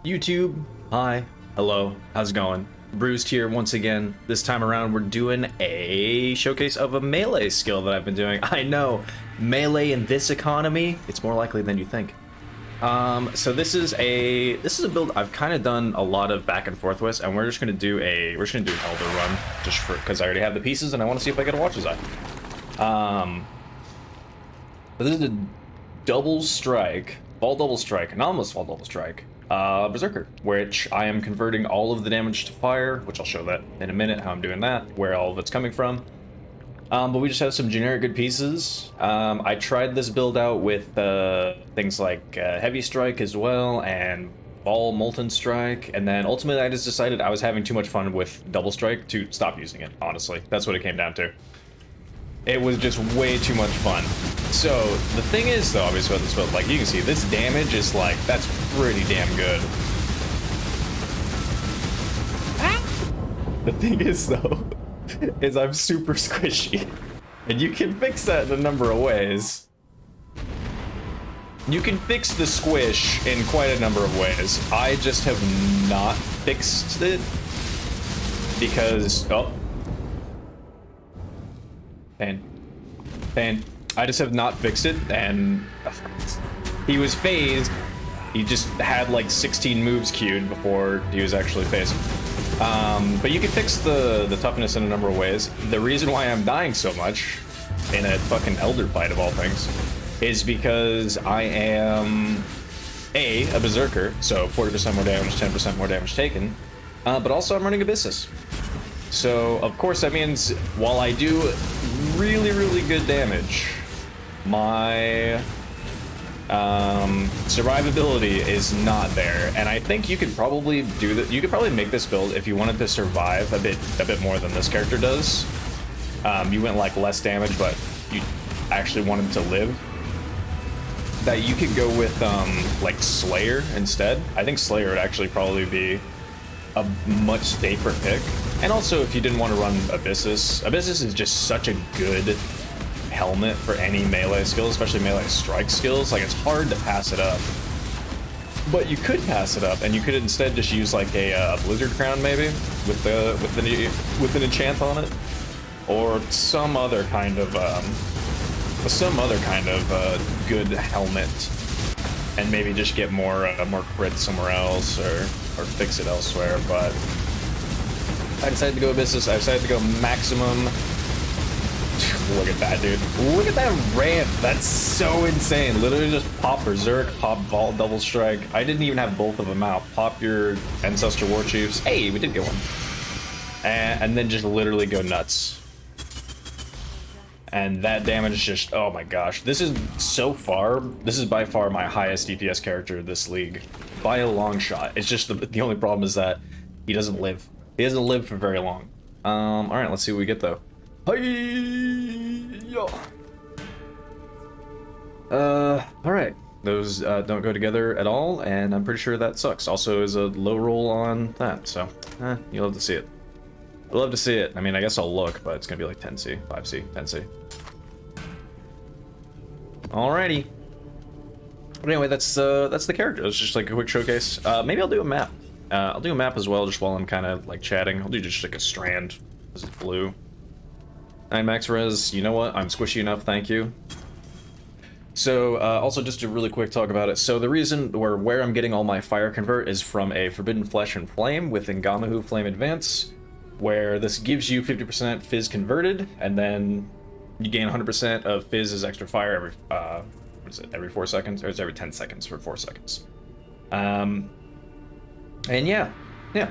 YouTube, hi, hello, how's it going? Bruised here once again. This time around we're doing a showcase of a melee skill that I've been doing. I know, melee in this economy, it's more likely than you think. So this is a build I've kind of done a lot of back and forth with, and we're just gonna do an Elder run just for because I already have the pieces and I want to see if I get a Watcher's Eye. But this is a double strike, fall double strike, anomalous fall double strike. Berserker, which I am converting all of the damage to fire, which I'll show that in a minute how I'm doing that, where all of it's coming from. But we just have some generic good pieces. I tried this build out with things like Heavy Strike as well, and Ball Molten Strike, and then ultimately I just decided I was having too much fun with Double Strike to stop using it, honestly. That's what it came down to. It was just way too much fun. So, the thing is, though, obviously about this build, like you can see, this damage is like, that's pretty damn good. The thing is, though, is I'm super squishy. And you can fix that in a number of ways. You can fix the squish in quite a number of ways. I just have not fixed it because, oh. And I just have not fixed it, and he was phased. He just had like 16 moves queued before he was actually phased. But you can fix the toughness in a number of ways. The reason why I'm dying so much in a fucking Elder fight of all things is because I am a Berserker, so 40% more damage, 10% more damage taken, but also I'm running Abyssus. So, of course, that means while I do really, really good damage, my survivability is not there. And I think you could probably do that. You could probably make this build if you wanted to survive a bit more than this character does. You went like less damage, but you actually wanted to live. That you could go with like Slayer instead. I think Slayer would actually probably be a much safer pick. And also, if you didn't want to run Abyssus is just such a good helmet for any melee skills, especially melee strike skills. Like, it's hard to pass it up. But you could pass it up, and you could instead just use like a Blizzard Crown maybe with an enchant on it, or some other kind of good helmet, and maybe just get more crit somewhere else or fix it elsewhere. But I decided to go Abyssus. I decided to go maximum. Look at that, dude. Look at that ramp. That's so insane. Literally just pop Berserk, pop Vault, Double Strike. I didn't even have both of them out. Pop your Ancestor War Chiefs. Hey, we did get one. And then just literally go nuts. And that damage just, oh my gosh. This is by far my highest DPS character in this league. By a long shot. It's just the only problem is that he doesn't live. He doesn't live for very long. Alright, let's see what we get though. Hi-ya! Alright. Those don't go together at all, and I'm pretty sure that sucks. Also is a low roll on that, so you'll have to see it. I'd love to see it. I mean, I guess I'll look, but it's gonna be like 10C, 5C, 10C. Alrighty. But anyway, that's the character. It's just like a quick showcase. Maybe I'll do a map. I'll do a map as well, just while I'm kind of like chatting. I'll do just like a strand. This is blue. 9 max res. You know what? I'm squishy enough. Thank you. So also just to really quick talk about it. So the reason where I'm getting all my fire convert is from a Forbidden Flesh and Flame with Ngamahu Flame Advance, where this gives you 50% fizz converted, and then you gain 100% of fizz as extra fire every what is it? Every 4 seconds, or it's every 10 seconds for 4 seconds. And yeah,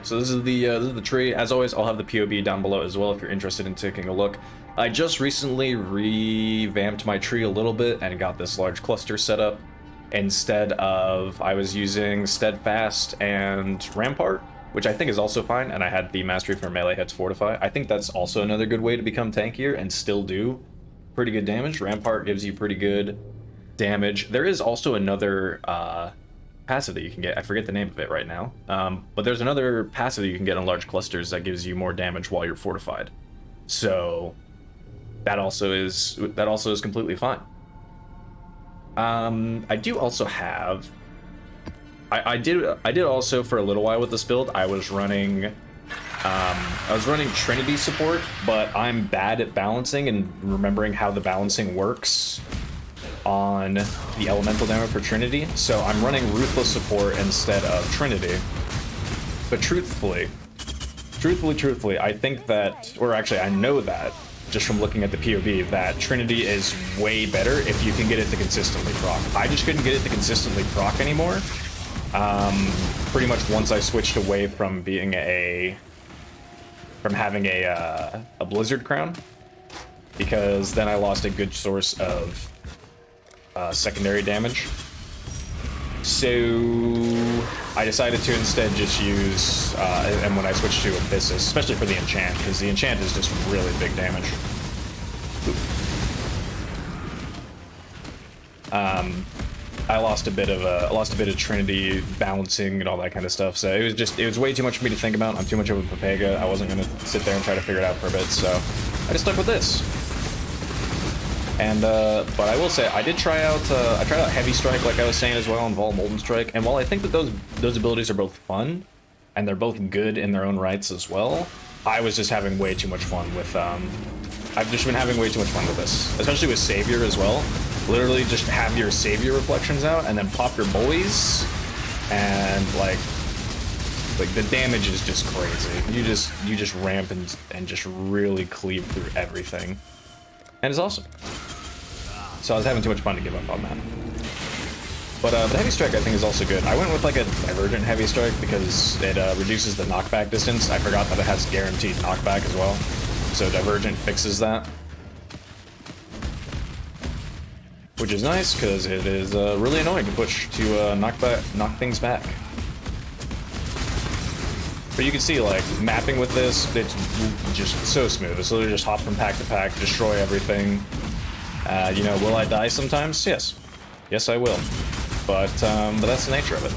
so this is the tree. As always, I'll have the POB down below as well if you're interested in taking a look. I just recently revamped my tree a little bit and got this large cluster set up. Instead of, I was using Steadfast and Rampart, which I think is also fine, and I had the Mastery for Melee Hits Fortify. I think that's also another good way to become tankier and still do pretty good damage. Rampart gives you pretty good damage. There is also another passive that you can get. I forget the name of it right now. But there's another passive that you can get on large clusters that gives you more damage while you're fortified. So that also is completely fine. I do also have I did also for a little while with this build. I was running Trinity support, but I'm bad at balancing and remembering how the balancing works on the elemental damage for Trinity. So I'm running Ruthless support instead of Trinity. But truthfully, I think that, or actually I know that, just from looking at the POV, that Trinity is way better if you can get it to consistently proc. I just couldn't get it to consistently proc anymore. Pretty much once I switched away from being having a Blizzard Crown, because then I lost a good source of secondary damage. So I decided to instead just use, and when I switched to Abyssus, especially for the enchant, because the enchant is just really big damage. I lost a bit of Trinity balancing and all that kind of stuff. So it was way too much for me to think about. I'm too much of a Pepega. I wasn't gonna sit there and try to figure it out for a bit. So I just stuck with this. And but I will say I tried out Heavy Strike, like I was saying as well, and Vol Molten Strike. And while I think that those abilities are both fun and they're both good in their own rights as well, I was just having way too much fun with I've just been having way too much fun with this, especially with Savior as well. Literally just have your Savior reflections out and then pop your bullies, and like the damage is just crazy. You just ramp and just really cleave through everything, and it's awesome. So I was having too much fun to give up on that. But the Heavy Strike I think is also good. I went with like a Divergent Heavy Strike because it reduces the knockback distance. I forgot that it has guaranteed knockback as well, so Divergent fixes that, which is nice because it is really annoying to push to knock things back. But you can see, like, mapping with this, it's just so smooth. It's literally just hop from pack to pack, destroy everything. You know, will I die sometimes? Yes. Yes, I will. But that's the nature of it.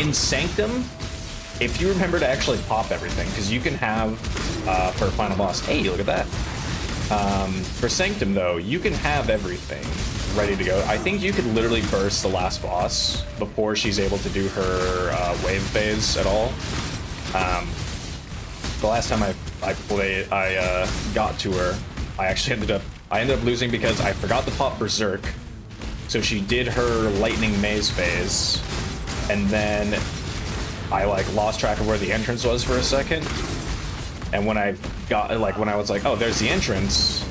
In Sanctum, if you remember to actually pop everything, because you can have, for Final Boss, hey, look at that. For Sanctum, though, you can have everything ready to go. I think you could literally burst the last boss before she's able to do her wave phase at all. The last time I got to her, I actually ended up losing because I forgot to pop Berserk. So she did her lightning maze phase, and then I like lost track of where the entrance was for a second. And when I was like, oh, there's the entrance,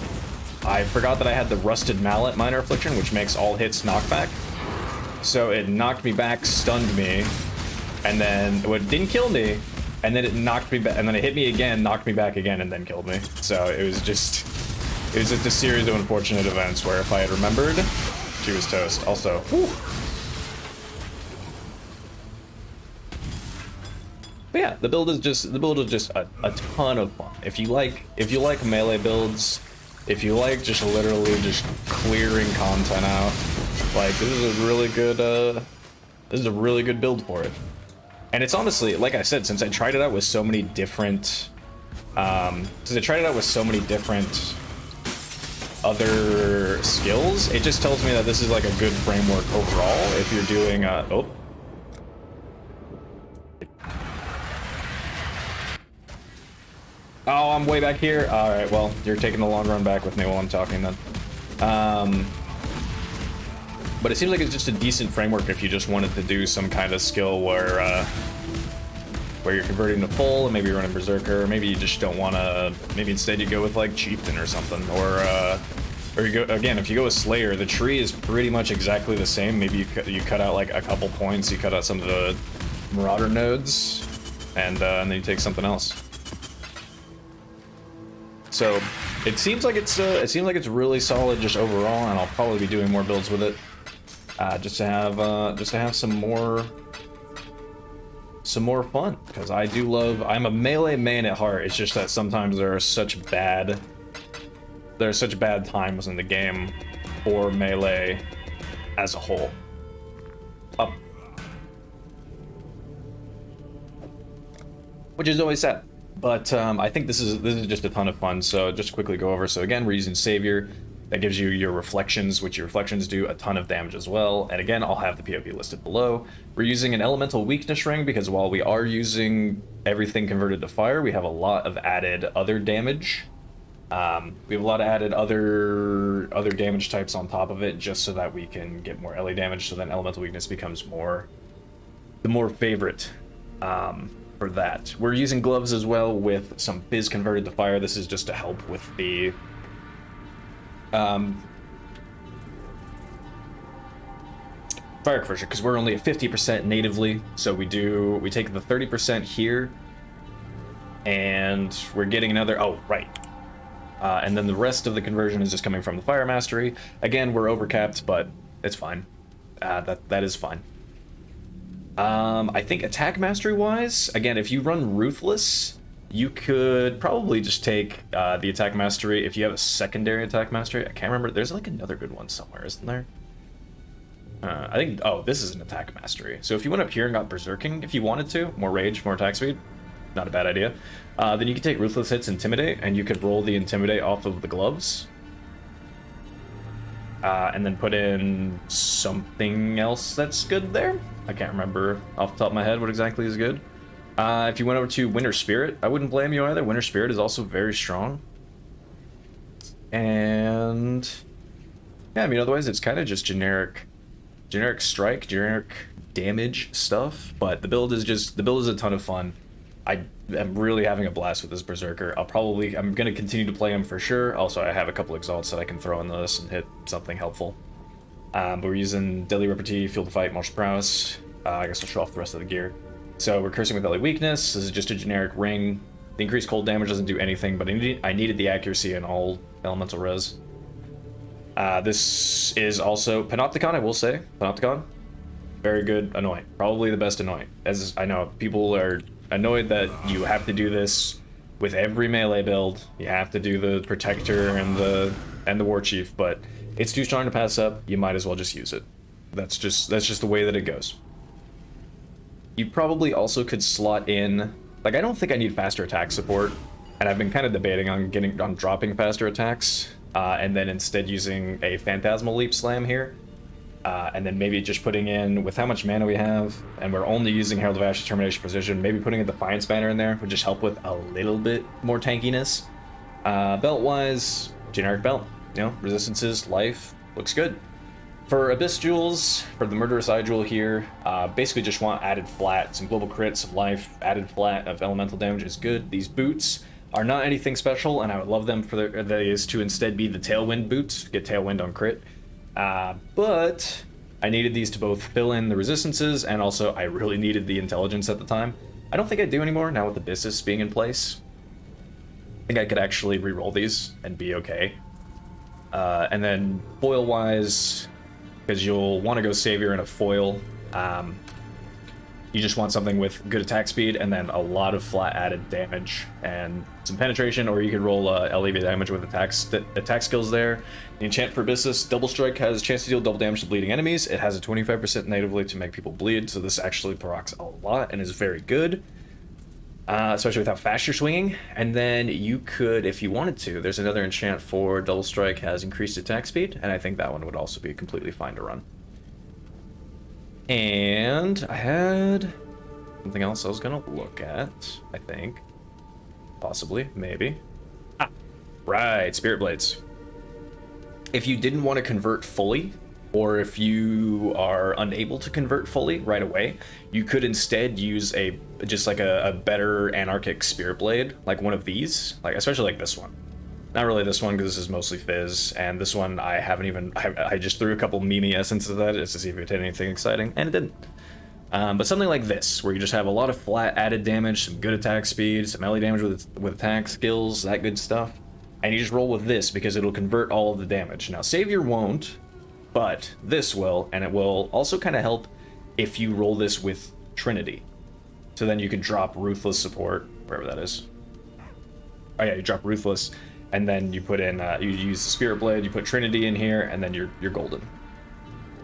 I forgot that I had the Rusted Mallet Minor Affliction, which makes all hits knockback. So it knocked me back, stunned me, and then it didn't kill me, and then it knocked me back, and then it hit me again, knocked me back again, and then killed me. So it was just a series of unfortunate events where if I had remembered, she was toast. Also, whew. But yeah, the build is just a ton of fun. If you like melee builds, if you like just literally just clearing content out, like this is a really good build for it. And it's honestly, like I said, since I tried it out with so many different other skills, it just tells me that this is like a good framework overall if you're doing Oh, I'm way back here. All right, well, you're taking the long run back with me while I'm talking then. But it seems like it's just a decent framework if you just wanted to do some kind of skill where you're converting to full and maybe you're running Berserker, or maybe you just don't want to, maybe instead you go with like Chieftain or something, or you go, again, if you go with Slayer, the tree is pretty much exactly the same. Maybe you cut out like a couple points, you cut out some of the Marauder nodes, and then you take something else. So it seems like it's really solid just overall, and I'll probably be doing more builds with it, just to have some more fun, because I'm a melee main at heart. It's just that sometimes there are such bad times in the game for melee as a whole. Up. Which is always sad. But I think this is just a ton of fun, so just to quickly go over. So again, we're using Savior. That gives you your reflections, which your reflections do a ton of damage as well. And again, I'll have the POV listed below. We're using an elemental weakness ring because while we are using everything converted to fire, we have a lot of added other damage. We have a lot of added other damage types on top of it, just so that we can get more LA damage. So then elemental weakness becomes the more favorite for that. We're using gloves as well with some fizz converted to fire. This is just to help with the fire conversion, because we're only at 50% natively, so we take the 30% here, and we're getting another, oh right, and then the rest of the conversion is just coming from the fire mastery. Again, we're overcapped, but it's fine. That is fine. I think attack mastery wise, again, if you run ruthless, you could probably just take the attack mastery if you have a secondary attack mastery. I can't remember. There's like another good one somewhere, isn't there? I think, oh, this is an attack mastery. So if you went up here and got berserking, if you wanted to, more rage, more attack speed, not a bad idea. Then you could take ruthless hits, intimidate, and you could roll the intimidate off of the gloves. And then put in something else that's good there. I can't remember off the top of my head what exactly is good. If you went over to Winter Spirit, I wouldn't blame you either. Winter Spirit is also very strong. And yeah, I mean, otherwise it's kind of just generic strike, generic damage stuff. But the build is a ton of fun. I am really having a blast with this Berserker. I'm gonna continue to play him for sure. Also, I have a couple exalts that I can throw in this and hit something helpful. But we're using Deadly Repartee, Field of Fight, Martial Prowess. I guess I'll show off the rest of the gear. So we're cursing with LA Weakness. This is just a generic ring. The increased cold damage doesn't do anything, but I needed the accuracy in all elemental res. This is also Panopticon, I will say. Panopticon, very good Annoy. Probably the best Annoy. As I know, people are annoyed that you have to do this with every melee build. You have to do the Protector and the War Chief, but it's too strong to pass up. You might as well just use it. That's just the way that it goes. You probably also could slot in, like, I don't think I need faster attack support, and I've been kind of debating on dropping faster attacks, and then instead using a Phantasmal Leap Slam here, and then maybe just putting in, with how much mana we have, and we're only using Herald of Ash, Determination, Precision, maybe putting a Defiance Banner in there would just help with a little bit more tankiness. Belt-wise, generic belt, you know, resistances, life, looks good. For Abyss Jewels, for the Murderous Eye Jewel here, basically just want added flat, some global crits, some life, added flat of elemental damage is good. These boots are not anything special, and I would love them for these to instead be the Tailwind boots, get Tailwind on crit. But I needed these to both fill in the resistances, and also I really needed the intelligence at the time. I don't think I do anymore, now with the Abyssus being in place. I think I could actually re-roll these and be okay. And then foil-wise, because you'll want to go Savior in a foil. You just want something with good attack speed and then a lot of flat added damage and some penetration, or you could roll LAV damage with attack skills there. The enchant for Abyssus, Double Strike has a chance to deal double damage to bleeding enemies. It has a 25% natively to make people bleed, so this actually procs a lot and is very good. Especially with how fast you're swinging. And then you could, if you wanted to, there's another enchant for Double Strike, has increased attack speed, and I think that one would also be completely fine to run. And I had something else I was gonna look at, I think. Possibly, maybe. Ah, right, Spirit Blades. If you didn't want to convert fully, or if you are unable to convert fully right away, you could instead use just like a better anarchic Spirit Blade, like one of these, like especially like this one. Not really this one, because this is mostly Fizz, and this one I just threw a couple meme essences of that just to see if it did anything exciting, and it didn't. But something like this, where you just have a lot of flat added damage, some good attack speed, some melee damage with attack skills, that good stuff, and you just roll with this because it'll convert all of the damage. Now, Savior won't, but this will, and it will also kind of help if you roll this with Trinity. So then you can drop Ruthless support, wherever that is. Oh yeah, you drop Ruthless, and then you put in, you use the Spirit Blade, you put Trinity in here, and then you're golden.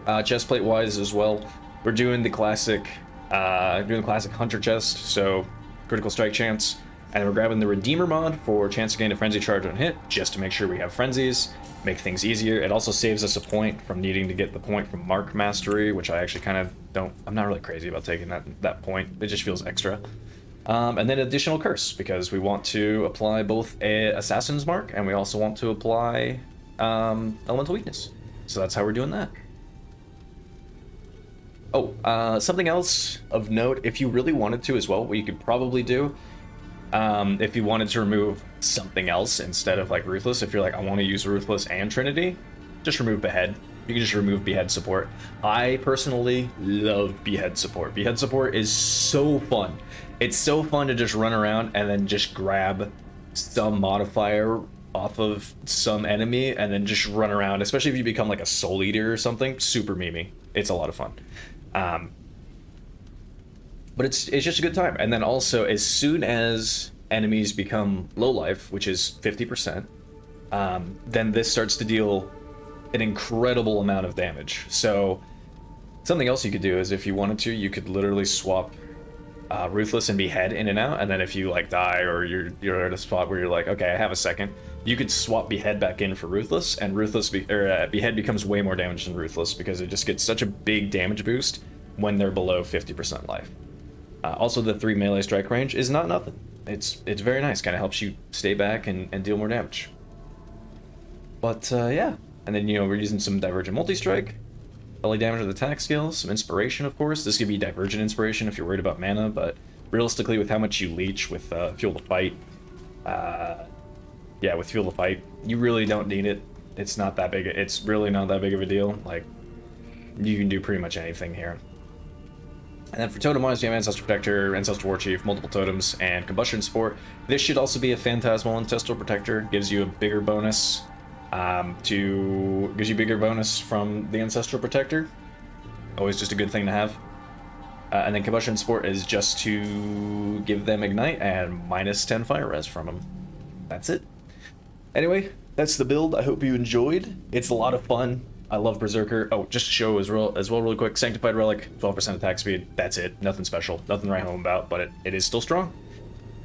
Chestplate wise as well, we're doing the classic Hunter chest, so critical strike chance, And we're grabbing the Redeemer mod for chance to gain a frenzy charge on hit, just to make sure we have frenzies, make things easier. It also saves us a point from needing to get the point from Mark Mastery, which I actually kind of don't, I'm not really crazy about taking that point. It just feels extra. And then additional curse, because we want to apply both a Assassin's Mark, and we also want to apply Elemental Weakness. So that's how we're doing that. Oh, something else of note, if you really wanted to as well, what you could probably do, if you wanted to remove something else instead of like Ruthless, if you're like, I want to use Ruthless and Trinity, just remove Behead. You can just remove Behead support. I personally love Behead support. Behead support is so fun. It's so fun to just run around and then just grab some modifier off of some enemy and then just run around, especially if you become like a Soul Eater or something. Super memey. It's a lot of fun. But it's just a good time. And then also, as soon as enemies become low life, which is 50%, then this starts to deal an incredible amount of damage. So something else you could do is, if you wanted to, you could literally swap Ruthless and Behead in and out, and then if you like die or you're at a spot where you're like, okay, I have a second, you could swap Behead back in for Ruthless, and Behead becomes way more damage than Ruthless because it just gets such a big damage boost when they're below 50% life. Also, the 3 melee strike range is not nothing. It's very nice. Kind of helps you stay back and deal more damage. But yeah, and then we're using some Divergent Multi-Strike, belly damage with attack skills, some Inspiration, of course. This could be Divergent Inspiration if you're worried about mana, but realistically, with how much you leech with Fuel to Fight, yeah, with Fuel to Fight, you really don't need it. It's not that big. It's really not that big of a deal. Like, you can do pretty much anything here. And then for totem-wise, you have Ancestral Protector, Ancestral War Chief, multiple totems, and Combustion Support. This should also be a Phantasmal Ancestral Protector. Gives you a bigger bonus from the Ancestral Protector. Always just a good thing to have. And then Combustion Support is just to give them Ignite and minus 10 Fire Res from them. That's it. Anyway, that's the build. I hope you enjoyed. It's a lot of fun. I love Berserker. Oh, just to show as well really quick, Sanctified Relic, 12% attack speed. That's it. Nothing special. Nothing to write home about, but it is still strong.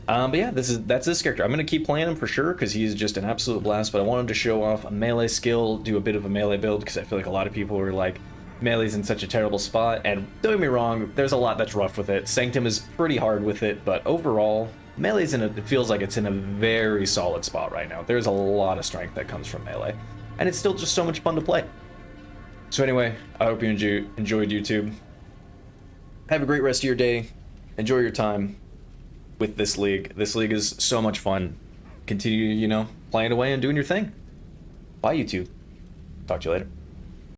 But yeah, that's this character. I'm going to keep playing him for sure because he's just an absolute blast, but I wanted to show off a melee skill, do a bit of a melee build, because I feel like a lot of people are like, melee's in such a terrible spot, and don't get me wrong, there's a lot that's rough with it. Sanctum is pretty hard with it, but overall, melee's it feels like it's in a very solid spot right now. There's a lot of strength that comes from melee, and it's still just so much fun to play. So anyway, I hope you enjoyed YouTube. Have a great rest of your day. Enjoy your time with this league. This league is so much fun. Continue, playing away and doing your thing. Bye, YouTube. Talk to you later.